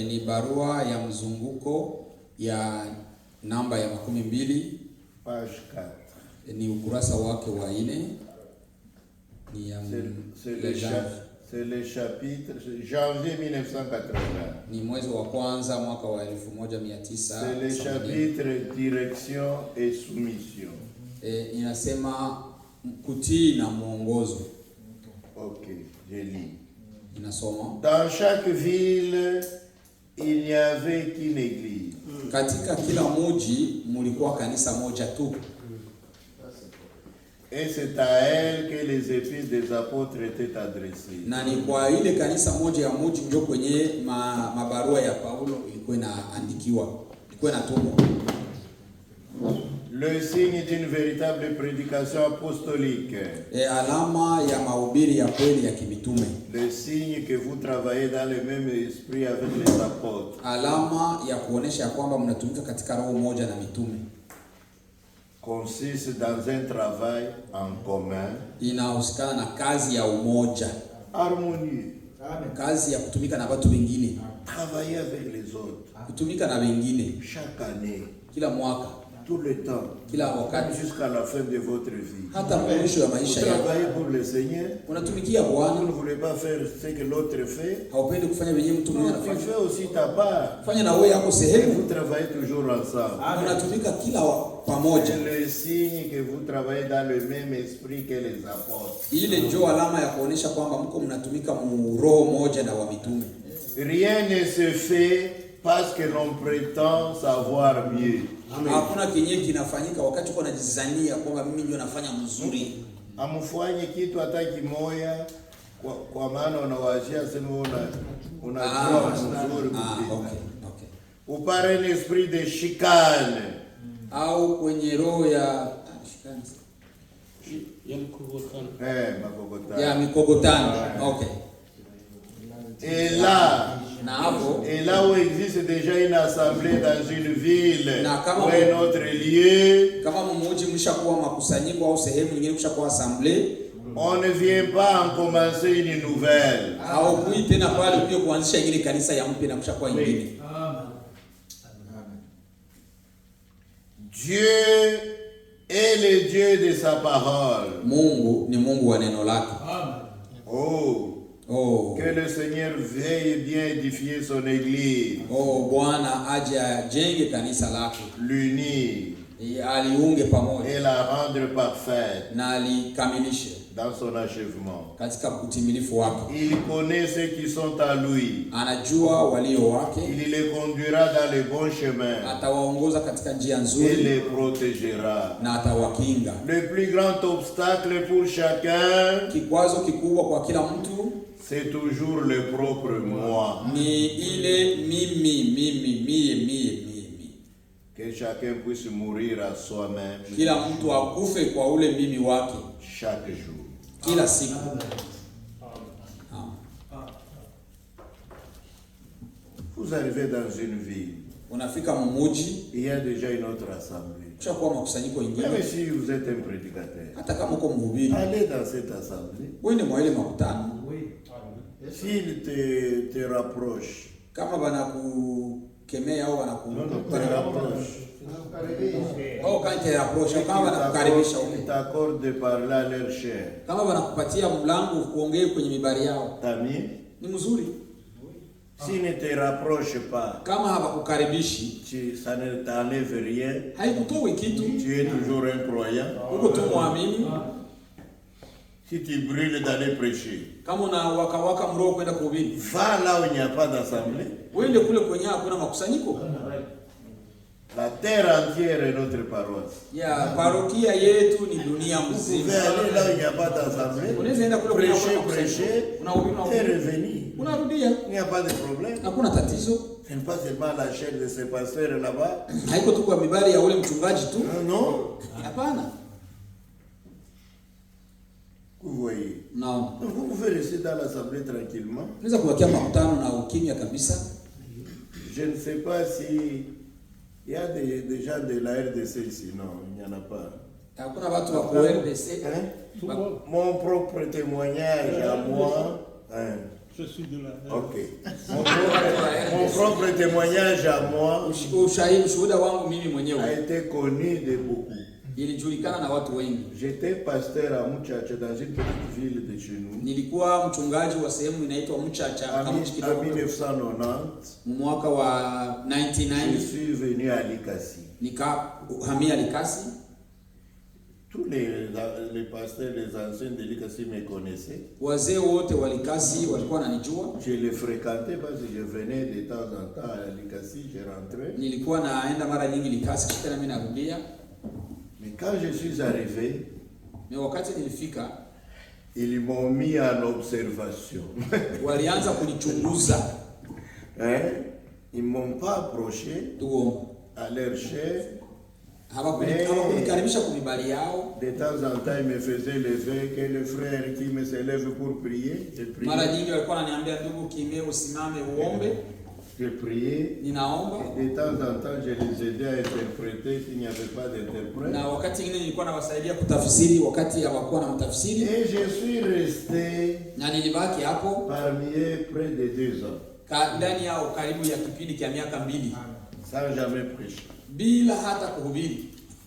Ni barua ya mzunguko ya namba ya 12, page 4. Ni ukurasa wake wa 4. Ni ya c'est le chapitre janvier 1980. Ni mwezi wa kwanza mwaka wa 1900. C'est le chapitre direction et soumission. Inasema kutii na mwongozo. OK, je lis. Inasoma, dans chaque ville il n'y avait qu'une église. Katika kila mji mulikuwa kanisa moja tu. Et c'est à elle que les épîtres des apôtres étaient adressées. Na ni kwa ile kanisa moja ya mji ndio kwenye mabarua ya Paulo ilikuwa inaandikiwa, ilikuwa inatumwa. Le signe d'une véritable prédication apostolique. Alama ya mahubiri ya kweli ya kimitume. Le signe que vous travaillez dans le même esprit avec les apôtres. Alama ya kuonesha kwamba mnatumika katika roho moja na mitume. Consiste dans un travail en commun. Inahusikana na kazi ya umoja. Harmonieux. Kazi ya kutumika na watu wengine. Travailler avec les autres. Kutumika na wengine. Chaque année. Kila mwaka. Tout le temps. Kila wakati. Jusqu'à la fin de votre vie. Hata mwisho wa maisha yako. Travailler pour le Seigneur. Unatumikia Bwana. Vous ne voulez pas faire ce que l'autre fait. Haupendi kufanya vyenye mtu mwingine anafanya. Tu fais aussi ta part. Fanya na wewe yako sehemu. Vous travaillez toujours ensemble. Unatumika kila pamoja. C'est le signe que vous travaillez dans le même esprit que les apôtres. Ile ndio alama ya kuonesha kwamba mko mnatumika mu roho moja na wa mitume. Rien ne se fait parce que l'on prétend savoir mieux. Hakuna kenye kinafanyika wakati uko unajizania kwamba mimi ndio nafanya mzuri. Amfanye kitu hata kimoja kwa maana unawajia sema unajua mzuri mpita. Okay. Ou par un esprit de chicane. Au kwenye roho ya makokotano. Ya mikogotano. Okay. Et là où existe déjà une assemblée dans une ville ou un autre lieu, kama mmoja mshakuwa makusanyiko au sehemu nyingine mshakuwa assemblée, on ne vient pas en commencer une nouvelle. Au kui tena pale pia kuanzisha ile kanisa ya mpya na mshakuwa nyingine. Dieu est le Dieu de sa parole. Mungu ni Mungu wa neno lake. Que le Seigneur veuille bien édifier son église. Bwana aje ajenge kanisa lake. L'unir. Aliunge pamoja. Et la rendre parfaite. Na alikamilishe. Dans son achèvement. Katika kutimilifu wake. Il connaît ceux qui sont à lui. Anajua walio wake. Il les conduira dans les bons chemins. Atawaongoza katika njia nzuri. Et les protégera. Na atawakinga. Le plus grand obstacle pour chacun. Kikwazo kikubwa kwa kila mtu. C'est toujours le propre moi. Ni ile mimi. Que chacun puisse mourir à soi-même. Kila mtu akufe kwa ule mimi wake. Chaque jour. Kila siku. Vous arrivez dans une ville. Unafika mumuji. Il y a déjà une autre assemblée. Kushakuwa makusanyiko ingine. Même si vous êtes un prédicateur. Hata kama uko mhubiri. Allez dans cette assemblée. Wende mwa ile makutano. S'il te rapproche. Kama banakukemea au rapproche. Quand te rapproche, kama banakukaribisha huko. T'accorde de parler à leur chair. Kama banakupatia mlango kuongea kwenye mibari yao. Tamie. Ni mzuri. S'il ne te rapproche pas. Kama habakukaribishi, ça ne t'enlève rien. Haikutoi kitu. Tu es toujours un croyant. Uko tu muamini. Si tu brûles d'aller prêcher. Kama unawaka mroho kwenda kuhubiri. Va là où il n'y a pas d'assemblée. Wende kule kwenye hakuna makusanyiko. La terre entière est notre paroisse. Ya parokia yetu ni dunia mzima. Vous pouvez aller là où il n'y a pas d'assemblée. Unaweza enda kule prêcher, et revenir. Unarudia. Il n'y a pas de problème. Hakuna tatizo. Ce n'est pas seulement la chair de ce pasteur là-bas. Haiko tu kwa mibari ya ule mchungaji tu. Non. Hapana. Vous voyez. Non. Donc vous pouvez rester dans l'assemblée tranquillement. Unaweza kubakia makutano na ukimya kabisa. Je ne sais pas si il y a des gens de la RDC ici. Non, il n'y en a pas. Hakuna watu wa RDC. Mon propre témoignage à moi. Je suis de la Ok. Mon propre témoignage à moi a été connu de beaucoup. J'étais pasteur à Muchacha dans une petite ville de chez nous. En 1990, je suis venu à Likasi. Tous les pasteurs, les anciens de Likasi me connaissaient. Je les fréquentais parce que je venais de temps en temps à Likasi, je rentrais. Mais quand je suis arrivé, ils m'ont mis en observation. Ils ne m'ont pas approché à leur chef. Mais de temps en temps, ils me faisaient lever, que le frère qui me s'élève pour prier. Je priais. De temps en temps, je les aidais à interpréter s'il n'y avait pas d'interprète. Et je suis resté parmi eux près de 2 ans. Sans jamais prêcher.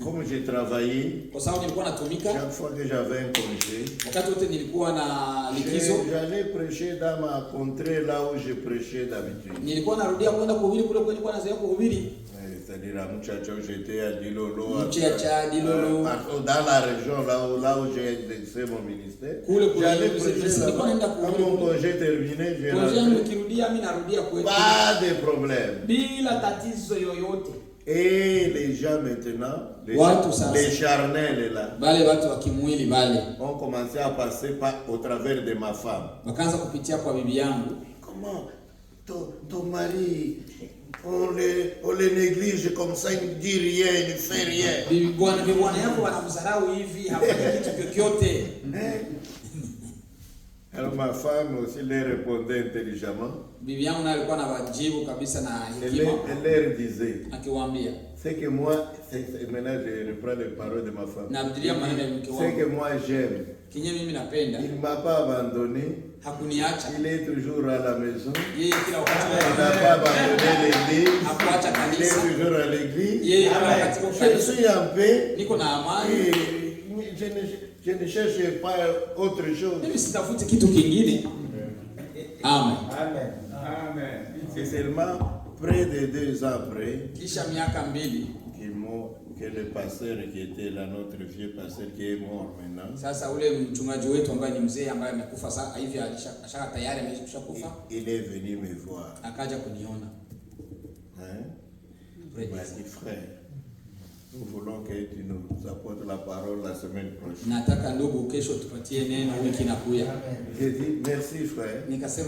Comme j'ai travaillé, chaque fois que j'avais un congé, j'allais prêcher dans ma contrée là où je prêchais d'habitude. C'est-à-dire à Muchacha où j'étais, à Dilolo, dans la région là où j'ai exercé mon ministère. J'allais prêcher là-bas. Quand mon congé terminé, je rentrais. Pas de problème. Et les gens maintenant, les charnels là, ont commencé à passer au travers de ma femme. Comment ton mari, on les néglige comme ça, il ne dit rien, il ne fait rien. Alors ma femme aussi leur répondait intelligemment. Elle leur disait, c'est que moi, maintenant je reprends les paroles de ma femme. C'est que moi j'aime. Il ne m'a pas abandonné. Il est toujours à la maison. Il n'a pas abandonné l'église. Il est toujours à l'église. Je suis en paix. Je ne cherche pas autre chose. Amen. Amen. C'est seulement près de 2 ans après que le pasteur qui était là, notre vieux pasteur qui est mort maintenant, il est venu me voir. Il m'a dit, frère, nous voulons que tu nous apportes la parole la semaine prochaine. J'ai dit merci frère. C'est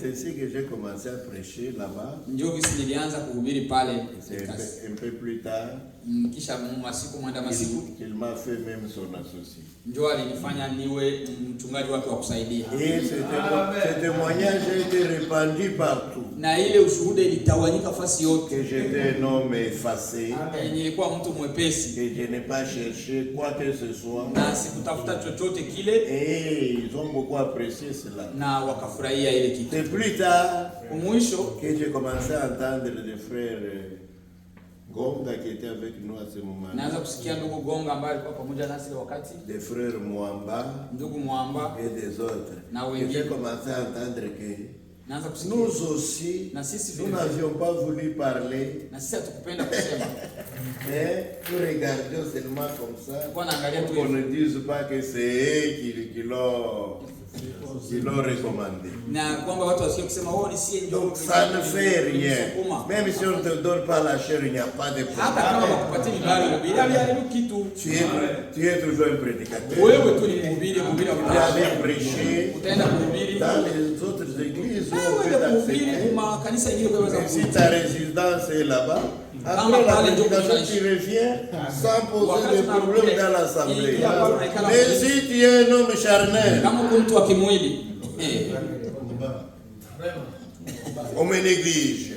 ainsi que j'ai commencé à prêcher là-bas. C'est un peu plus tard qu'il m'a fait même son associé. Et ce témoignage a été répandu partout. Que j'étais un homme effacé. Que je n'ai pas cherché quoi que ce soit. Et ils ont beaucoup apprécié cela. C'est plus tard que j'ai commencé à entendre les frères Gonga qui étaient avec nous à ce moment-là. Des frères Mwamba et des autres. Et j'ai commencé à entendre que nous aussi, nous n'avions pas voulu parler. Mais nous regardions seulement comme ça. Pour qu'on ne dise pas que c'est eux qui l'ont recommandé. Donc ça ne fait rien. Même si on ne te donne pas la chair, il n'y a pas de problème. Tu es toujours un prédicateur. Tu as bien prêché dans les autres églises où on peut t'accepter. Si ta résidence est là-bas, après la prédication, tu reviens sans poser de problème dans l'assemblée. Mais si tu es un homme charnel, on me néglige.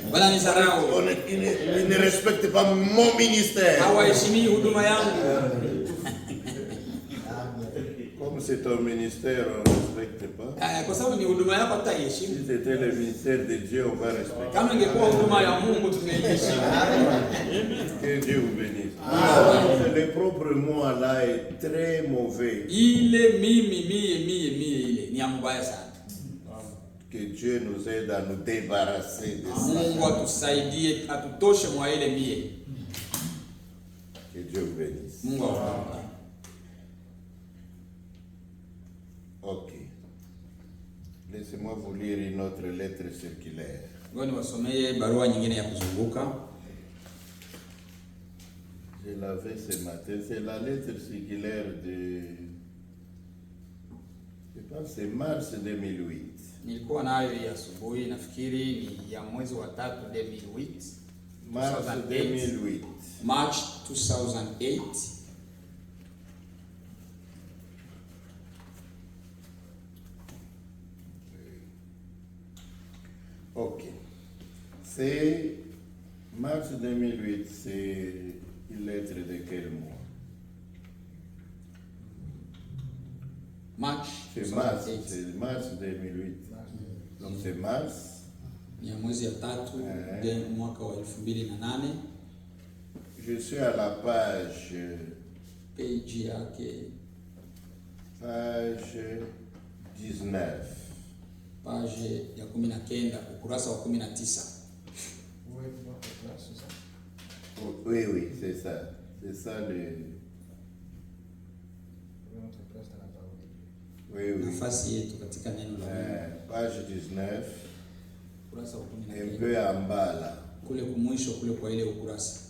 Il ne respecte pas mon ministère. Comme c'est ton ministère, on ne respecte pas. Si c'était le ministère de Dieu, on va respecter. Que Dieu vous bénisse. Le propre mot là est très mauvais. Que Dieu nous aide à nous débarrasser de ça. Que Dieu vous bénisse. Ok. Laissez-moi vous lire une autre lettre circulaire. Je l'avais ce matin. C'est la lettre circulaire de... Je pense que c'est mars 2008. Nilikuwa nayo asubuhi, nafikiri ni ya mwezi wa 3 2008. March 2008. March 2008. Ok. C'est mars 2008, c'est une lettre de quel mois? March. C'est mars 2008. Donc c'est mars. Ya mwezi ya 3 de mwaka wa 2008. Je suis à la page yake. Page 19. Page ya 19, ukurasa wa 19. Oui, c'est ça. C'est ça le... Oui. Nafasi yetu katika neno la Mungu. Page 19. Ukurasa wa 19. Un peu en bas là. Kule kumwisho kule kwa ile ukurasa.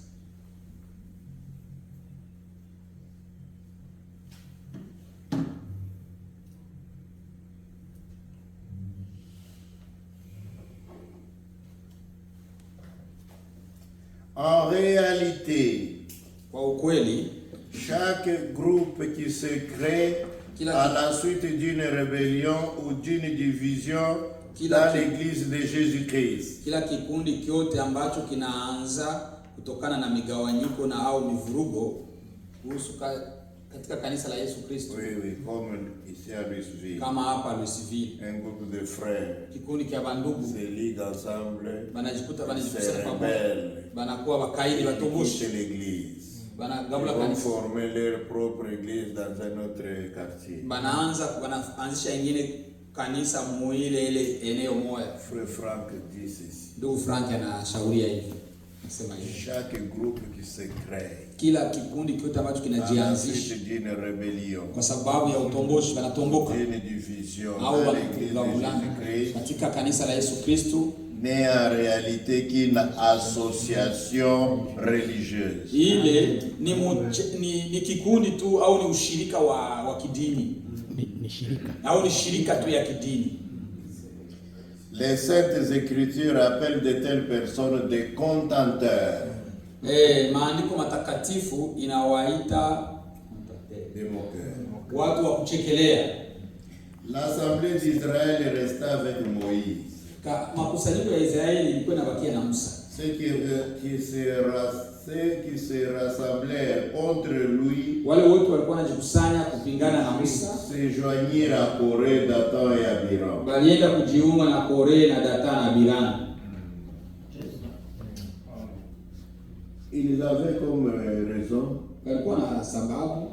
En réalité, chaque groupe qui se crée à la suite d'une rébellion ou d'une division dans l'église de Jésus-Christ. Kila kikundi kyote ambacho kinaanza kutokana na migawanyiko na au mivurugo kuhusu katika kanisa la Yesu Kristo. Oui, comme ici à Louisville. Kama hapa Louisville. Un groupe de frères. Kikundi kia bandugu. Se ligue ensemble. Banajikuta pamoja. Banakuwa wakaidi watomboshi. C'est l'église. Banagabula kanisa. Former leur propre église dans un autre quartier. Wanaanzisha ingine kanisa muile ile eneo moja. Frère Frank dit ceci. Ndugu Frank anashauria hivi. Nasema hivi. Chaque groupe qui se crée. Kila kikundi kyote ambacho kinajianzisha d'une rébellion. Kwa sababu ya utomboshi wanatomboka. Une division. Au katika kanisa la Yesu Kristo. N'est en réalité qu'une association religieuse. Ile ni kikundi tu au ni ushirika wa kidini. Ni shirika. Au ni shirika tu ya kidini. Les saintes écritures appellent de telles personnes des contenteurs. Maandiko matakatifu inawaita des moqueurs. Watu wa kuchekelea. L'assemblée d'Israël resta avec Moïse. Makusanyiko ya Israeli ilikuwa inabakia na Musa. Ceux qui se rassemblaient contre lui, wale wote walikuwa wanajikusanya kupingana na Musa, se joignirent à Coré, Dathan et Abiram. Walienda kujiunga na Kore na Dathan na Abiram. Ils avaient comme raison, walikuwa na sababu,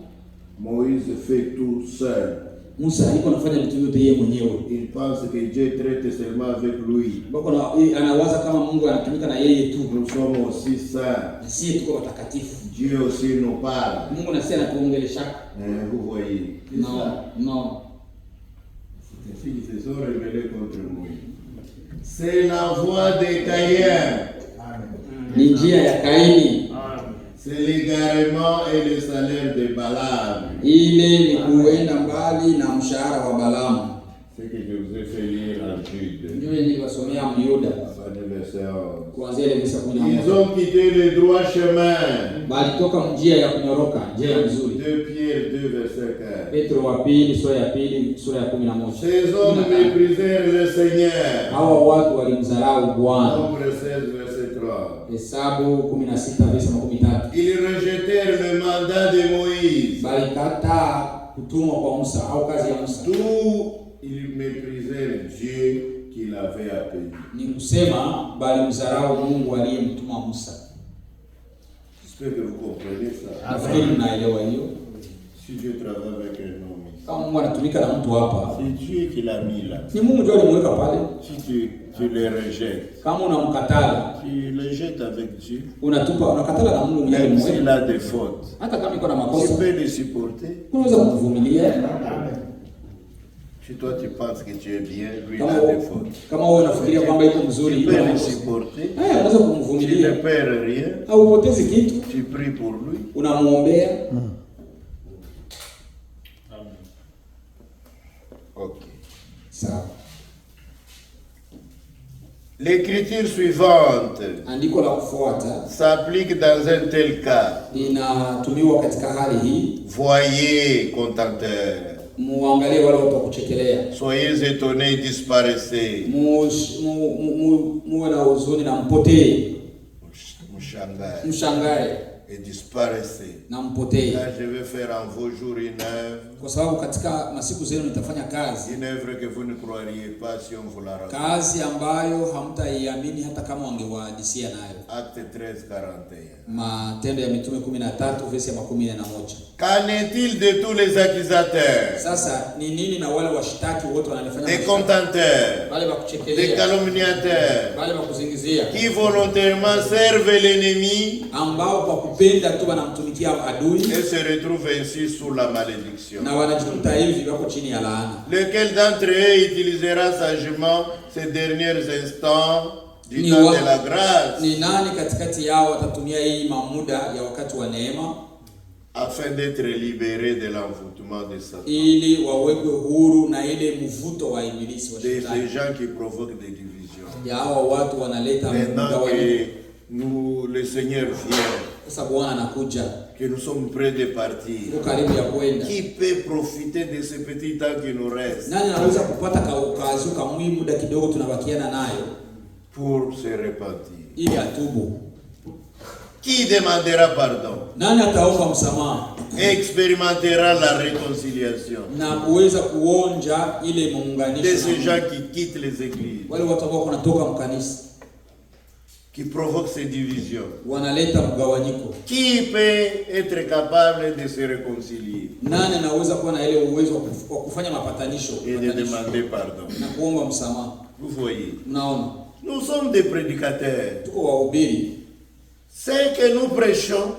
Moïse fait tout seul. Musa alikuwa anafanya vitu vyote yeye mwenyewe. Il pense que Dieu traite seulement avec lui. Bako anawaza kama Mungu anatumika na yeye tu. Nous sommes aussi saints. Na sisi tuko watakatifu. Dieu aussi nous parle. Mungu na sisi anatuongelesha. Vous voyez. Non. Ils se sont rebellés contre Moïse. C'est la voie de Caïn. Ni njia ya Kaini. C'est l'égarement et le salaire de Balaam. Ile ni kuenda mbali na mshahara wa Balaamu. Ce que je vous ai fait lire en Jude. Ndio nilisomea Myuda. Kuanzia ile misa 11. Ils ont quitté le droit chemin. Balitoka njia ya kunyoroka, njia nzuri. 2 Pierre 2 verset 4. Petro wa pili sura ya pili sura ya 11. Ces hommes méprisèrent le Seigneur. Hawa watu walimdharau Bwana. Nombre 16 verset 3. Hesabu 16 verset 13. Ils rejetèrent le mandat de Moïse. Balikataa kutumwa kwa Musa au kazi ya Musa. Tout il méprisait Dieu qui l'avait appelé. Ni kusema bali mzarau Mungu aliyemtuma Musa. J'espère que vous comprenez ça. Nafikiri mnaelewa hiyo. Si Dieu travaille avec un homme, kama Mungu anatumika na mtu hapa, c'est Dieu qui l'a mis là. Ni Mungu ndiye alimweka pale. Si tu le rejettes, kama unamkatala, tu le jettes avec Dieu. Unakatala na Mungu mwenyewe. Même s'il a des fautes, hata kama iko na makosa, tu peux le supporter. Unaweza kumvumilia. Si toi tu penses que tu es bien, lui il a des fautes. Kama wewe unafikiria kwamba iko mzuri, tu peux le supporter. Unaweza kumvumilia. Tu ne perds rien. Haupotezi kitu. Tu pries pour lui. Unamuombea. Ok. Sawa. L'écriture suivante andiko la kufuata s'applique dans un tel cas. Inatumiwa katika hali hii. Voyez, contenteur. Muangalie wale watakuchekelea. Soyez étonnés, disparaissez. Muwe na huzuni na mpotee. Mshangae. Et disparaissez. Na mpotee. Là, je vais faire en vos jours une œuvre. Kwa sababu katika masiku zenu nitafanya kazi. Une œuvre que vous ne croiriez pas si on vous la raconte. Kazi ambayo hamtaiamini hata kama wangewahadisia nayo. Acte 13:41. Matendo ya Mitume 13 verse ya 11. Qu'en est-il de tous les accusateurs? Sasa ni nini na wale washitaki wote wanalifanya? Des contenteurs, wale wakuchekelea, des calomniateurs, wale wakuzingizia, qui volontairement servent l'ennemi, ambao kwa kupenda tu wanamtumikia adui, et se retrouvent ainsi sous la malédiction. Na wanajikuta hivi wako chini ya laana. Lequel d'entre eux utilisera sagement ces derniers instants du temps de la grâce? Ni nani katikati yao watatumia hii muda ya wakati wa neema, afin d'être libérés de l'envoûtement de Satan, ili wawekwe huru na ile mvuto wa ibilisi wa shetani, des gens qui provoquent des divisions. Ya hao watu wanaleta mgawanyiko. Nous, le Seigneur vient, sasa Bwana anakuja, que nous sommes près de partir. Karibu ya kwenda. Qui peut profiter de ce petit temps qui nous reste? Nani anaweza kupata kazi kama hii muda kidogo tunabakiana nayo pour se repentir? Ili atubu. Qui demandera pardon? Nani ataomba msamaha? Expérimentera la réconciliation. Na kuweza kuonja ile muunganisho. De ces gens qui quittent les églises. Wale watu ambao wanatoka mkanisa. Qui provoquent ces divisions. Wanaleta mgawanyiko. Qui peut être capable de se réconcilier? Nani anaweza kuwa na ile uwezo wa kufanya mapatanisho? Et de demander pardon. Na kuomba msamaha. Vous voyez? Unaona? Nous sommes des prédicateurs. Tuko wahubiri. Ce que nous prêchons,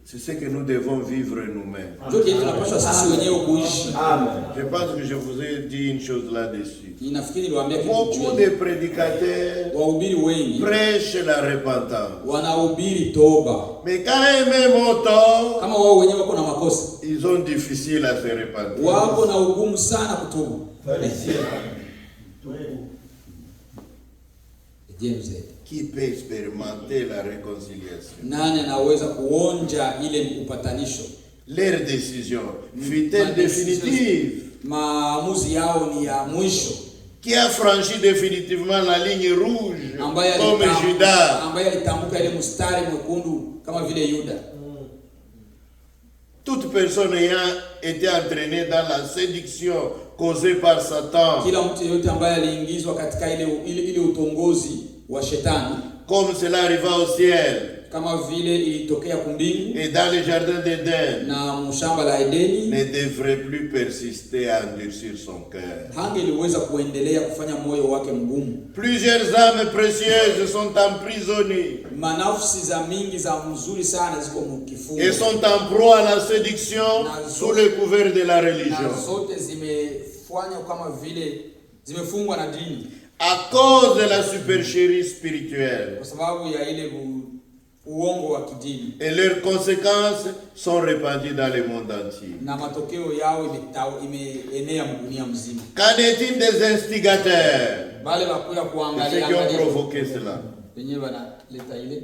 c'est ce que nous devons vivre nous-mêmes. Je pense que je vous ai dit une chose là-dessus. Beaucoup de prédicateurs prêchent la repentance. Mais quand ils ont tort, ils ont difficile à se repentir. Qui peut expérimenter la réconciliation? Nani anaweza kuonja ile upatanisho? Leur décision fut-elle définitive? Maamuzi yao ni ya mwisho. Qui a franchi définitivement la ligne rouge comme Judas? Ambaye alitambuka ile mstari mwekundu kama vile Yuda. Toute personne ayant été entraînée dans la séduction causée par Satan, kila mtu yote ambaye aliingizwa katika ile utongozi wa shetani, comme cela arriva au ciel, kama vile ilitokea kumbingu, et dans le jardin d'Éden, na mshamba la Edeni, ne devrait plus persister à endurcir son cœur. Hangeliweza kuendelea kufanya moyo wake mgumu. Plusieurs âmes précieuses sont emprisonnées. Manafsi za mingi za mzuri sana ziko mkifungo. Et sont en proie à la séduction sous le couvert de la religion. Na zote zimefanywa kama vile zimefungwa na dini. À cause de la supercherie spirituelle. Kwa sababu ya ile uongo wa kidini. Et leurs conséquences sont répandues dans le monde entier. Na matokeo yao imeenea dunia mzima. Qu'en est-il des instigateurs? Bale bakuya kuangalia ceux qui ont provoqué cela. Wenyewe wanaleta ile.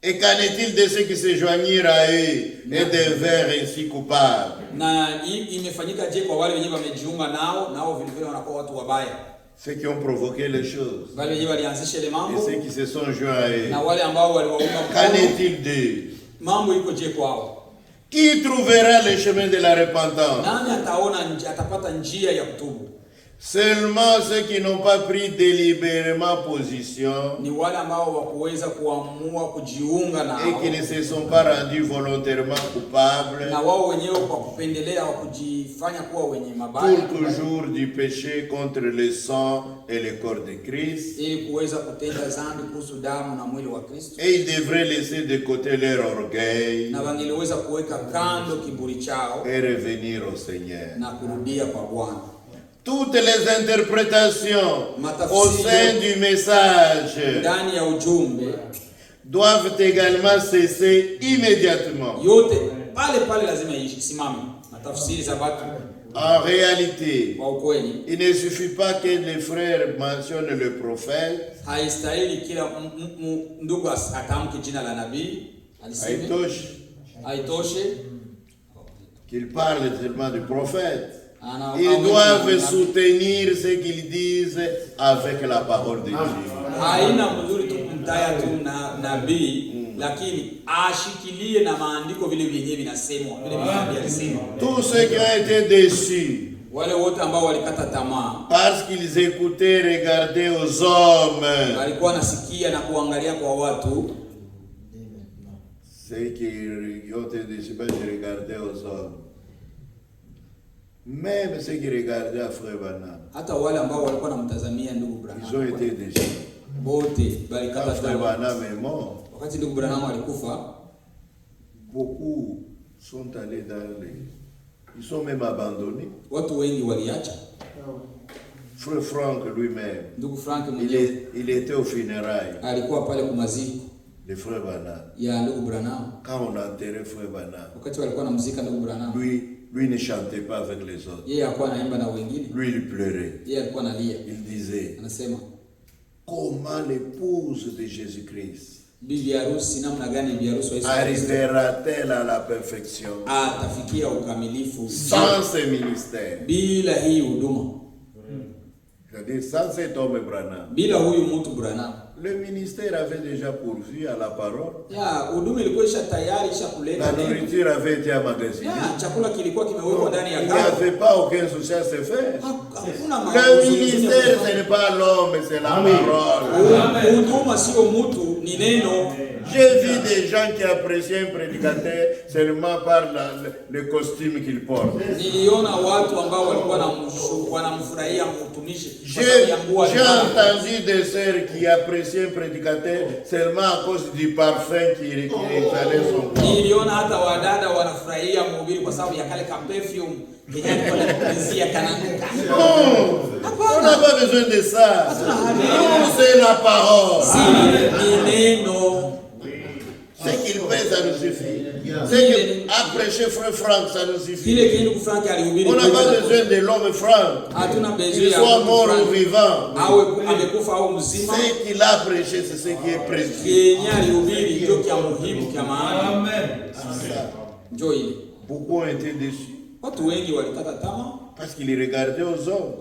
Et qu'en est-il de ceux qui se joignirent à eux et devinrent ainsi coupables? Na imefanyika je kwa wale wenyewe wamejiunga nao vile vile wanakuwa watu wabaya? Ceux qui ont provoqué les choses. Et ceux qui se sont joints à eux. Na wale ambao waliwaumba. Qu'en est-il d'eux? Mambo iko je kwao? Qui trouvera le chemin de la repentance? Nani atapata njia ya kutubu? Seulement ceux qui n'ont pas pris délibérément position ni wale ambao wakuweza kuamua kujiunga na et qui ne se sont pas rendus volontairement coupables na wao wenyewe kwa kupendelea kujifanya kuwa wenye mabaya pour toujours du péché contre le sang et le corps de Christ, ili kuweza kutenda dhambi kuhusu damu na mwili wa Kristo, et ils devraient laisser de côté leur orgueil na wangeliweza kuweka kando kiburi chao et revenir au Seigneur. na kurudia kwa Bwana. Toutes les interprétations au sein du message doivent également cesser immédiatement. En réalité, il ne suffit pas que les frères mentionnent le prophète, qu'ils parlent seulement du prophète. Ils doivent soutenir ce qu'ils disent avec la parole de Dieu. Tous ceux qui ont été déçus parce qu'ils écoutaient, regardaient aux hommes, ceux qui ont été déçus parce qu'ils regardaient aux hommes, même ceux qui regardaient à Frère Branham, ils ont été déçus. Quand Frère Branham est mort, beaucoup sont allés dans les... Ils sont même abandonnés. Frère Franck lui-même, il était au funérailles de Frère Branham. Quand on a enterré Frère Branham, lui ne chantait pas avec les autres. Lui, il pleurait. Il disait, comment l'épouse de Jésus-Christ arrivera-t-elle à la perfection sans ce ministère? C'est-à-dire sans cet homme Branham. Le ministère avait déjà pourvu à la parole. La nourriture avait été amagasinée. Il n'y avait pas aucun souci à se faire. Le ministère, ce n'est pas l'homme, c'est la parole. J'ai vu des gens qui apprécient un prédicateur seulement par le costume qu'il porte. J'ai entendu des sœurs qui apprécient un prédicateur seulement à cause du parfum qui exhalait son corps. On n'a pas besoin de ça. C'est la parole. Ce qu'il fait, ça nous suffit. Ce qu'après chez Frère Franck, ça nous suffit. On n'a pas besoin de l'homme Franck. Qu'il soit mort ou vivant. Ce qu'il a prêché, c'est ce qui est précieux. Beaucoup ont été déçus. Parce qu'ils regardaient aux hommes.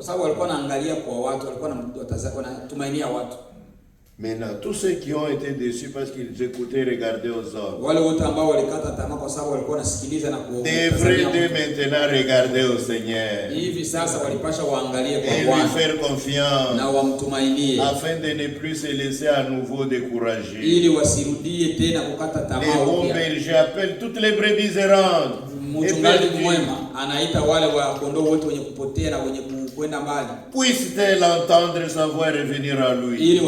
Maintenant, tous ceux qui ont été déçus parce qu'ils écoutaient, regardaient aux hommes, devraient dès maintenant regarder au Seigneur et lui faire confiance afin de ne plus se laisser à nouveau décourager. Les bons bergers appellent toutes les brebis errantes. Puisse-t-elle entendre sa voix revenir à lui?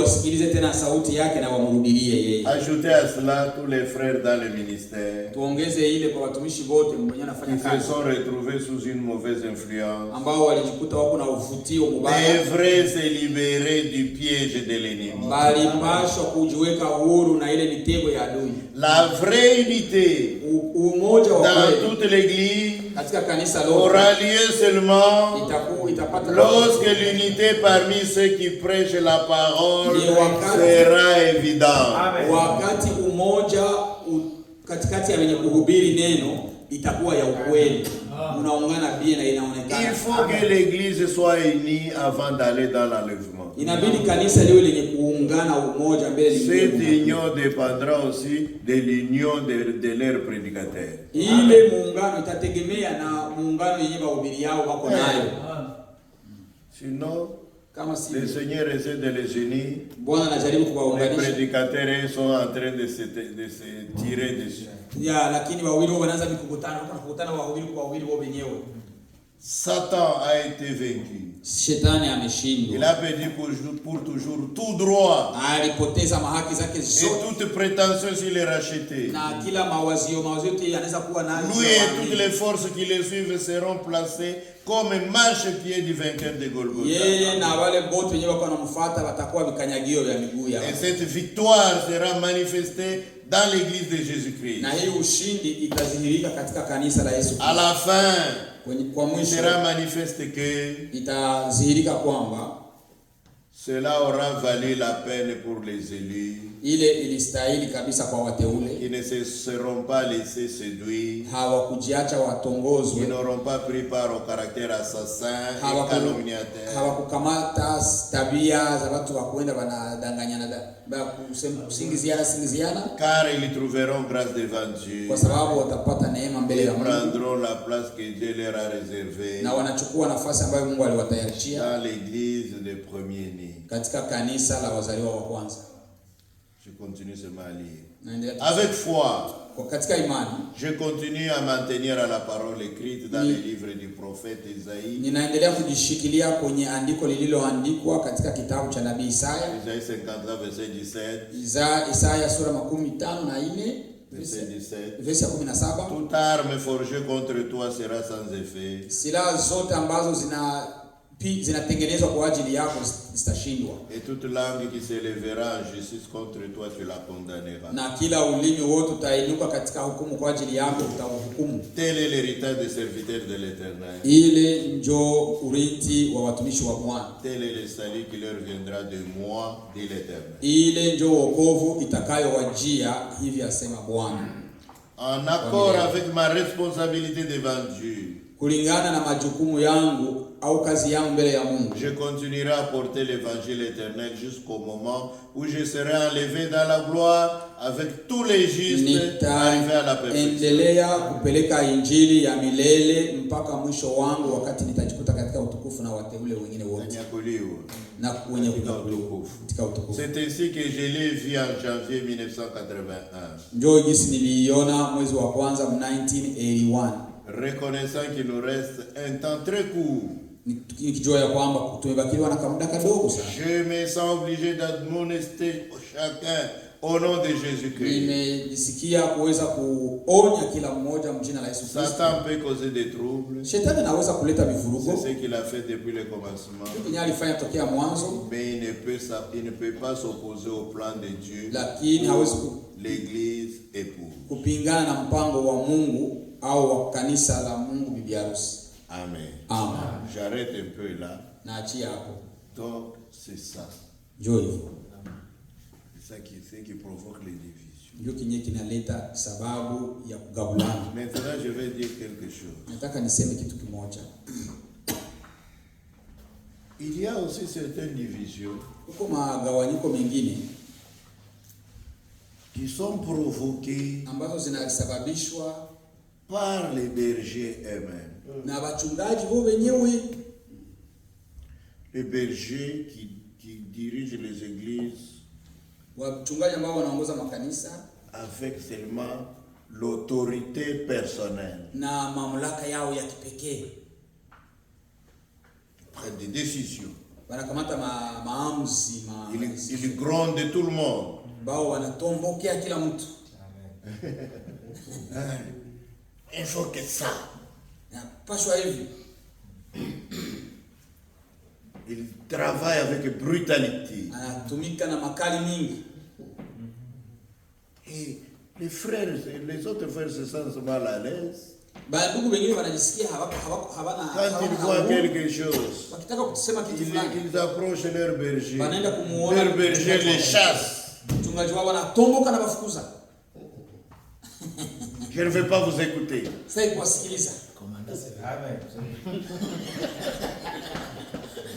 Ajoutez à cela tous les frères dans le ministère qui se sont retrouvés sous une mauvaise influence devraient se libérer du piège de l'ennemi. La vraie unité dans toute l'église aura lieu seulement lorsque l'unité parmi ceux qui prêchent la parole sera évidente. Il faut que l'église soit unie avant d'aller dans l'enlèvement. Cette union dépendra aussi de l'union de leurs prédicateurs. Sinon, le Seigneur essaie de les unir. Les prédicateurs sont en train de se tirer dessus. Satan a été vaincu. Il a perdu pour toujours tout droit. Et toute prétention s'il est racheté. Lui et toutes les forces qui le suivent seront placées comme marche-pied du vainqueur de Golgotha. Et cette victoire sera manifestée dans l'église de Jésus-Christ. À la fin, il sera manifeste que cela aura valu la peine pour les élus. Qui ne se seront pas laissés séduire. Qui n'auront pas pris part au caractère assassin et calomniateur. Car ils trouveront grâce devant Dieu. Ils prendront la place que Dieu leur a réservée dans l'église des premiers-nés. Je continue seulement à lire. Avec foi, je continue à maintenir à la parole écrite dans les livres du prophète Isaïe. Isaïe 53, verset 17. Verset 17. Toute arme forgée contre toi sera sans effet. Et toute langue qui s'élèvera en justice contre toi, tu la condamneras. Tel est l'héritage des serviteurs de l'Éternel. Tel est le salut qui leur viendra de moi, dit l'Éternel. En accord avec ma responsabilité devant Dieu, je continuerai à porter l'évangile éternel jusqu'au moment où je serai enlevé dans la gloire avec tous les justes arrivés à la perfection. C'est ainsi que je l'ai vu en janvier 1981. Reconnaissant qu'il nous reste un temps très court, je me sens obligé d'admonester chacun au nom de Jésus-Christ. Satan peut causer des troubles. C'est ce qu'il a fait depuis le commencement. Mais il ne peut pas s'opposer au plan de Dieu pour l'église épouse. Amen. J'arrête un peu là. Donc c'est ça. C'est ça qui provoque les divisions. Maintenant je vais dire quelque chose. Il y a aussi certaines divisions qui sont provoquées par les bergers eux-mêmes. Les bergers qui dirigent les églises avec seulement l'autorité personnelle. Ils prennent des décisions. Ils grondent tout le monde. Il faut que ça. Il travaille avec brutalité. Et les frères, les autres frères se sentent mal à l'aise. Quand ils voient quelque chose, ils approchent leur berger. Leur berger les chasse. Je ne vais pas vous écouter.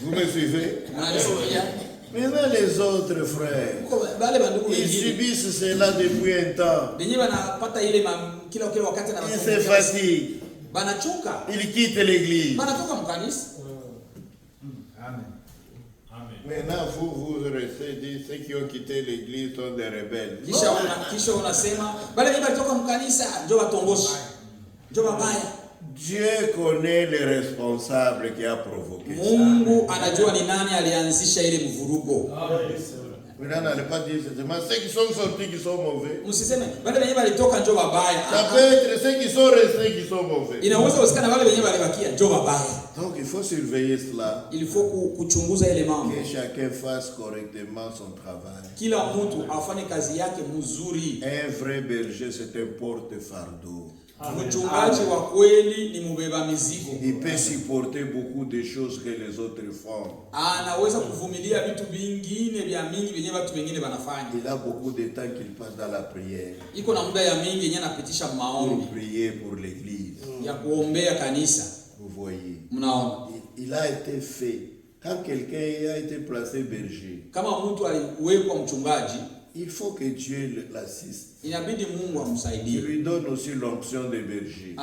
Vous me suivez? Maintenant les autres frères, ils subissent cela depuis un temps. Ils se fatiguent. Ils quittent l'église. Maintenant, vous restez dit, ceux qui ont quitté l'église sont des rebelles. Dieu connaît les responsables qui a provoqué ça. Maintenant, n'allez pas dire seulement ceux qui sont sortis qui sont mauvais. Ça peut être ceux qui sont restés qui sont mauvais. Donc il faut surveiller cela. Que chacun fasse correctement son travail. Un vrai berger, c'est un porte-fardeau. Il peut supporter beaucoup de choses que les autres font. Il a beaucoup de temps qu'il passe dans la prière. Pour prier pour l'église. Vous voyez. Il a été fait. Quand quelqu'un a été placé berger, il faut que Dieu l'assiste. Il lui donne aussi l'onction de berger.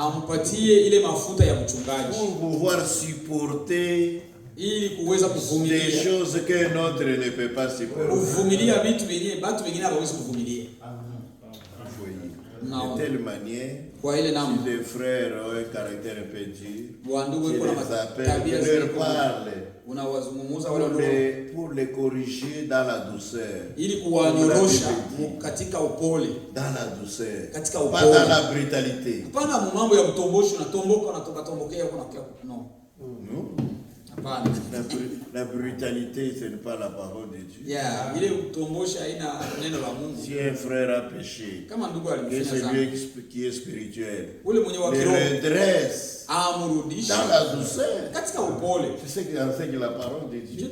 Pour pouvoir supporter des choses qu'un autre ne peut pas supporter. De telle manière, si des frères ont un caractère un peu dur, il les appelle, il leur parle pour les corriger dans la douceur. Dans la douceur, pas dans la brutalité. La brutalité, ce n'est pas la parole de Dieu. Si un frère a péché, et c'est lui qui est spirituel, il redresse dans la douceur. C'est ce qui enseigne la parole de Dieu.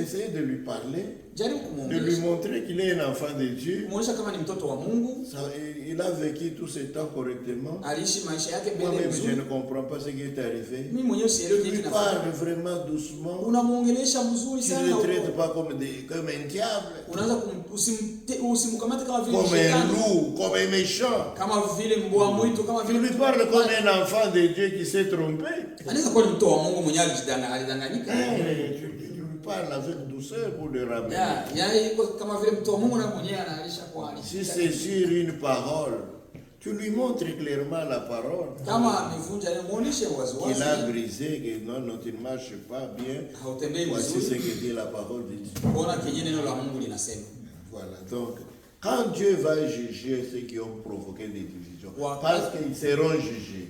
Essayez de lui parler, de lui montrer qu'il est un enfant de Dieu. Il a vécu tout ce temps correctement. Moi-même, je ne comprends pas ce qui est arrivé. Il parle vraiment doucement. Tu ne le traites pas comme un diable, comme un loup, comme un méchant. Tu lui parles comme un enfant de Dieu qui s'est trompé. Tu lui parles avec douceur pour le ramener. Si c'est sur une parole, tu lui montres clairement la parole qu'il a brisé, que non, tu ne marches pas bien. Voici ce que dit la parole de Dieu. Voilà, donc, quand Dieu va juger ceux qui ont provoqué des divisions, parce qu'ils seront jugés.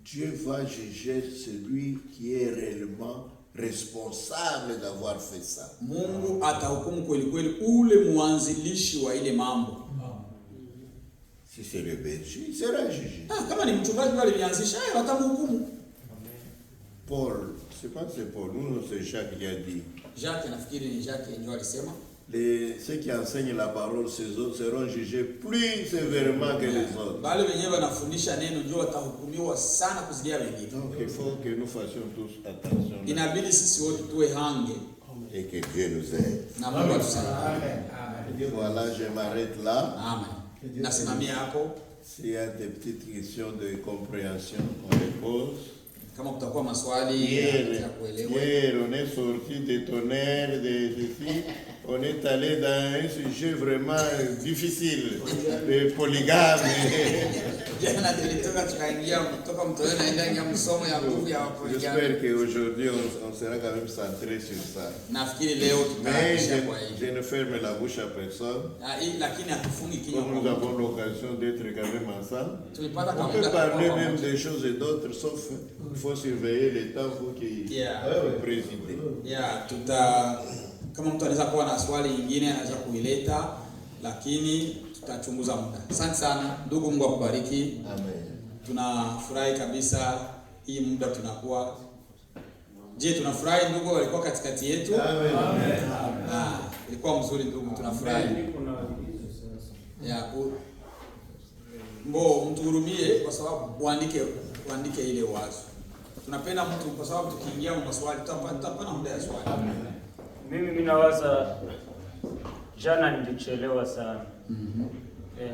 Dieu va juger celui qui est réellement responsable d'avoir fait ça. Si c'est le berger, il sera jugé. Paul, je pense que c'est Paul, nous c'est Jacques qui a dit. Ceux qui enseignent la parole, ces autres seront jugés plus sévèrement que les autres. Donc il faut que nous fassions tous attention. Et que Dieu nous aide. Voilà, je m'arrête là. S'il y a des petites questions de compréhension, on les pose. Hier, on est sorti des tonnerres, de ceci. On est allé dans un sujet vraiment difficile, le polygame. J'espère qu'aujourd'hui on sera quand même centré sur ça. Mais je ne ferme la bouche à personne. Comme nous avons l'occasion d'être quand même ensemble, on peut parler même des choses et d'autres, sauf il faut surveiller les temps pour qu'il préside. Kama mtu anaweza kuwa na swali nyingine anaweza kuileta, lakini tutachunguza muda. Asante sana ndugu, Mungu akubariki. Amen. Tunafurahi kabisa hii muda tunakuwa. Je, tunafurahi ndugu walikuwa katikati yetu? Amen. Ilikuwa mzuri ndugu, tunafurahi. mtuhurumie kwa sababu uandike ile wazo. Tunapenda mtu kwa sababu tukiingia kwa maswali tutapata muda ya swali. Mimi nawaza jana nilichelewa sana.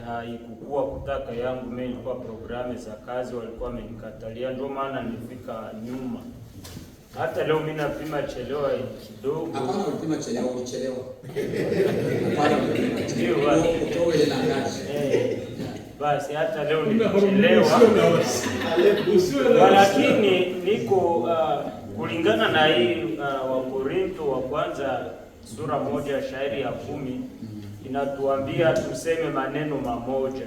Haikuwa kutaka yangu, mimi ilikuwa programu za kazi walikuwa wamenikatalia, ndio maana nilifika nyuma. Hata leo mimi napima chelewa kidogo. Hapana, ulipima chelewa, ulichelewa. Hapana, ulipima chelewa. Utoe ile ngazi. Basi hata leo nilichelewa. Lakini niko kulingana na hii Wakorintho wa kwanza sura 1 shairi ya 10 inatuambia tuseme maneno mamoja.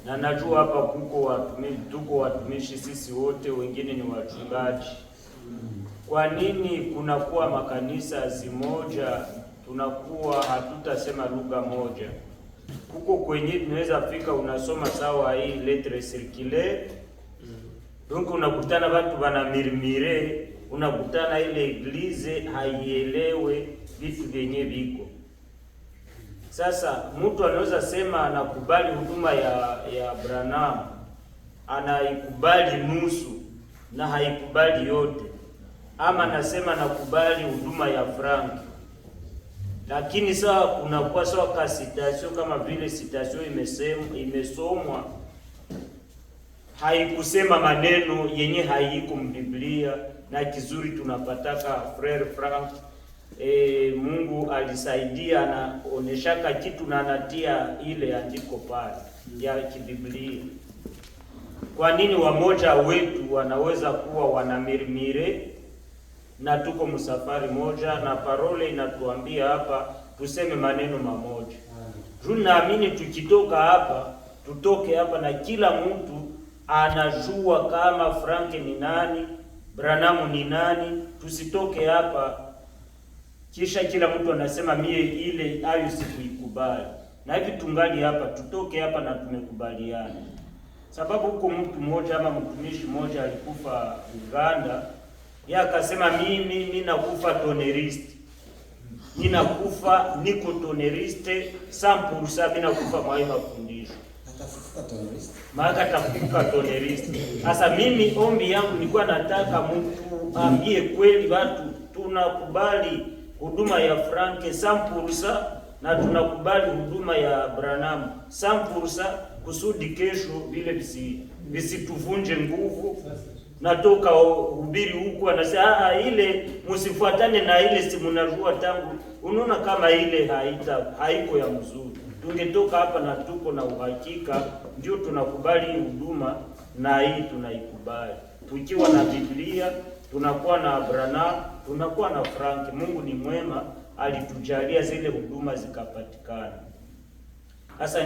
Na najua hapa tuko watumishi sisi wote, wengine ni wachungaji. Kwa nini kunakuwa makanisa zimoja tunakuwa hatutasema lugha moja? Huko kwenye tunaweza fika unasoma sawa hii lettre circulaire. Donc unakutana watu wanamirmire, unakutana ile eglise haielewe vitu vyenye viko. Sasa mtu anaweza sema anakubali huduma ya Branham, anaikubali nusu na haikubali yote, ama anasema nakubali huduma ya Frank. Lakini sawa kunakuwa sawa ka citation, kama vile citation imesomwa haikusema maneno yenye haiko mbiblia, na kizuri tunapataka Frere Frank Mungu alisaidia, anaoneshaka kitu na anatia ile andiko pale ya kibiblia. Kwa nini wamoja wetu wanaweza kuwa wanamirmire na tuko msafari moja na parole inatuambia hapa tuseme maneno mamoja? Tunaamini tukitoka hapa, tutoke hapa na kila mtu anajua kama Frank ni nani, Branham ni nani. Tusitoke hapa kisha kila mtu anasema mie ile ayo sikuikubali. Na hivi tungali hapa, tutoke hapa na tumekubaliana. Sababu huko mtu mmoja ama mtumishi mmoja alikufa Uganda, yeye akasema mimi nakufa tonerist. Niko toneriste 100%, mimi nakufa mwa mafundisho. Atafufuka tonerist. Maana atafufuka tonerist. Sasa mimi ombi yangu nilikuwa nataka mtu ambie kweli watu tunakubali huduma ya Frank 100% na tunakubali huduma ya Branham 100%, kusudi kesho vile visituvunje nguvu. Natoka hubiri huku anasema ile msifuatane na ile si mnajua tangu. Unaona kama ile haiko ya mzuri. Tungetoka hapa na tuko na uhakika, ndio tunakubali huduma na hii tunaikubali. Tukiwa na Biblia, tunakuwa na Branham, tunakuwa na Frank. Mungu ni mwema, alitujalia zile huduma zikapatikana. Sasa